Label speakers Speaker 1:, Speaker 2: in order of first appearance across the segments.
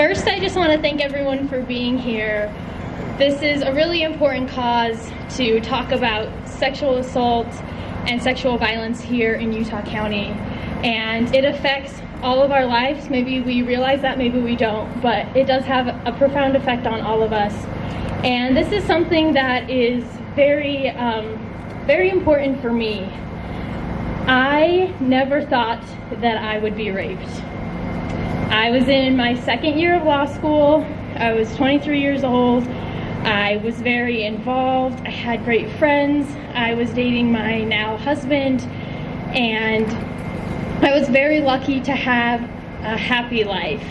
Speaker 1: First, I just want to thank everyone for being here. This is a really important cause to talk about sexual assault and sexual violence here in Utah County. And it affects all of our lives. Maybe we realize that, maybe we don't, but it does have a profound effect on all of us. And this is something that is very important for me. I never thought that I would be raped. I was in my second year of law school. I was 23 years old. I was very involved. I had great friends. I was dating my now husband, and I was very lucky to have a happy life.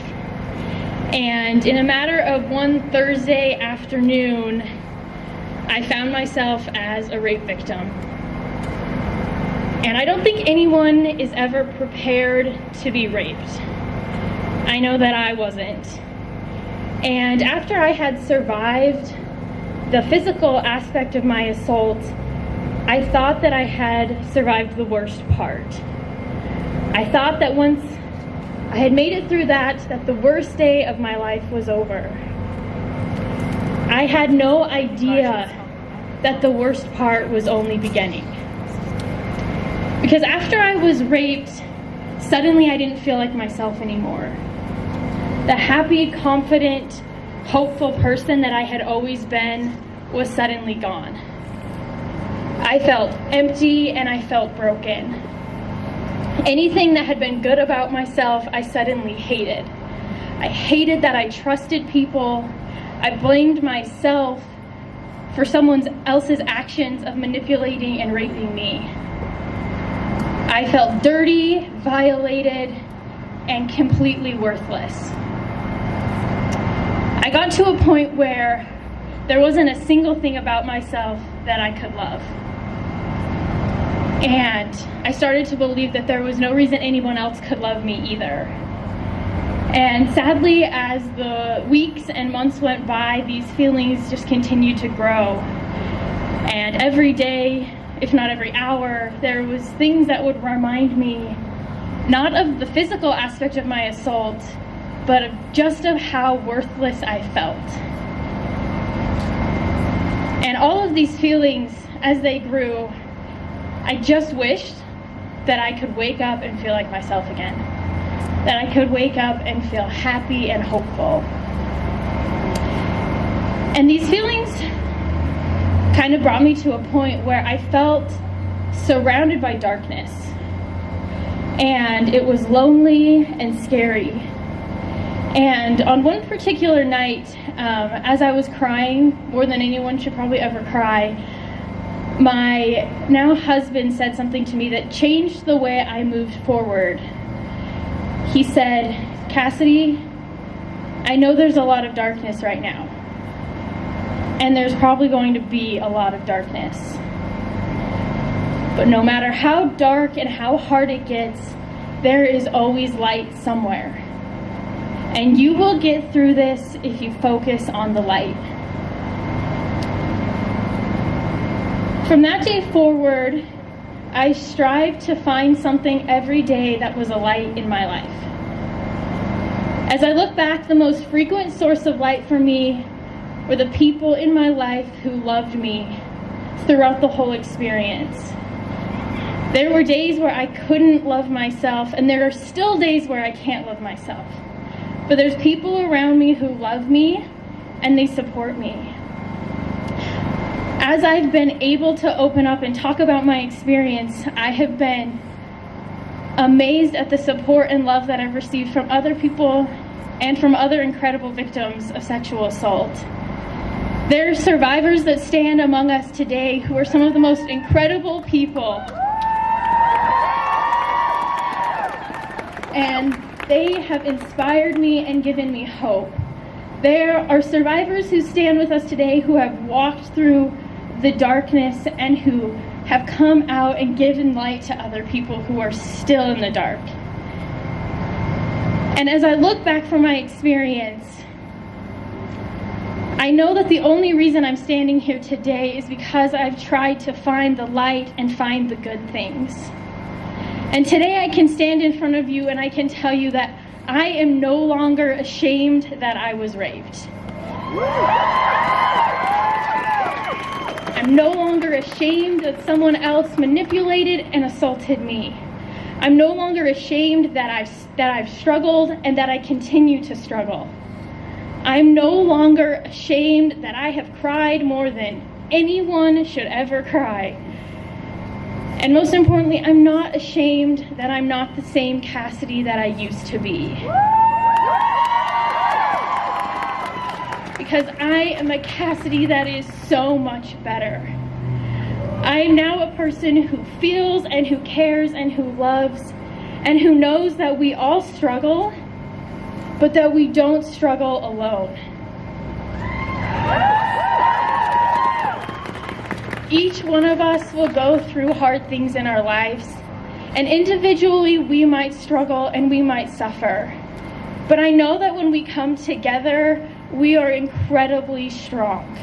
Speaker 1: And in a matter of one Thursday afternoon, I found myself as a rape victim. And I don't think anyone is ever prepared to be raped. I know that I wasn't. And after I had survived the physical aspect of my assault, I thought that I had survived the worst part. I thought that once I had made it through that the worst day of my life was over. I had no idea that the worst part was only beginning. Because after I was raped, suddenly I didn't feel like myself anymore. The happy, confident, hopeful person that I had always been was suddenly gone. I felt empty and I felt broken. Anything that had been good about myself, I suddenly hated. I hated that I trusted people. I blamed myself for someone else's actions of manipulating and raping me. I felt dirty, violated, and completely worthless. I got to a point where there wasn't a single thing about myself that I could love. And I started to believe that there was no reason anyone else could love me either. And sadly, as the weeks and months went by, these feelings just continued to grow. And every day, if not every hour, there was things that would remind me not of the physical aspect of my assault, but just of how worthless I felt. And all of these feelings, as they grew, I just wished that I could wake up and feel like myself again. That I could wake up and feel happy and hopeful. And these feelings kind of brought me to a point where I felt surrounded by darkness. And it was lonely and scary. And on one particular night, as I was crying, more than anyone should probably ever cry, my now husband said something to me that changed the way I moved forward. He said, "Cassidy, I know there's a lot of darkness right now. And there's probably going to be a lot of darkness. But no matter how dark and how hard it gets, there is always light somewhere. And you will get through this if you focus on the light." From that day forward, I strived to find something every day that was a light in my life. As I look back, the most frequent source of light for me were the people in my life who loved me throughout the whole experience. There were days where I couldn't love myself, and there are still days where I can't love myself. But there's people around me who love me, and they support me. As I've been able to open up and talk about my experience, I have been amazed at the support and love that I've received from other people and from other incredible victims of sexual assault. There are survivors that stand among us today who are some of the most incredible people. And they have inspired me and given me hope. There are survivors who stand with us today who have walked through the darkness and who have come out and given light to other people who are still in the dark. And as I look back from my experience, I know that the only reason I'm standing here today is because I've tried to find the light and find the good things. And today I can stand in front of you and I can tell you that I am no longer ashamed that I was raped. I'm no longer ashamed that someone else manipulated and assaulted me. I'm no longer ashamed that I've struggled and that I continue to struggle. I'm no longer ashamed that I have cried more than anyone should ever cry. And most importantly, I'm not ashamed that I'm not the same Cassidy that I used to be. Because I am a Cassidy that is so much better. I am now a person who feels and who cares and who loves and who knows that we all struggle, but that we don't struggle alone. Each one of us will go through hard things in our lives, and individually we might struggle and we might suffer. But I know that when we come together, we are incredibly strong.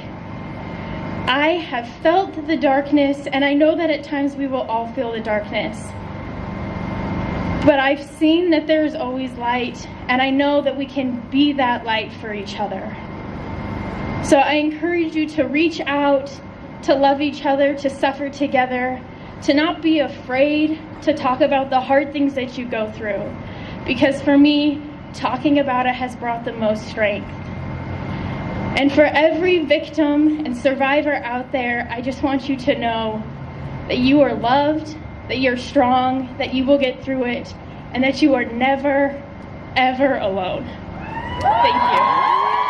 Speaker 1: I have felt the darkness, and I know that at times we will all feel the darkness. But I've seen that there is always light, and I know that we can be that light for each other. So I encourage you to reach out, to love each other, to suffer together, to not be afraid to talk about the hard things that you go through. Because for me, talking about it has brought the most strength. And for every victim and survivor out there, I just want you to know that you are loved, that you're strong, that you will get through it, and that you are never, ever alone. Thank you.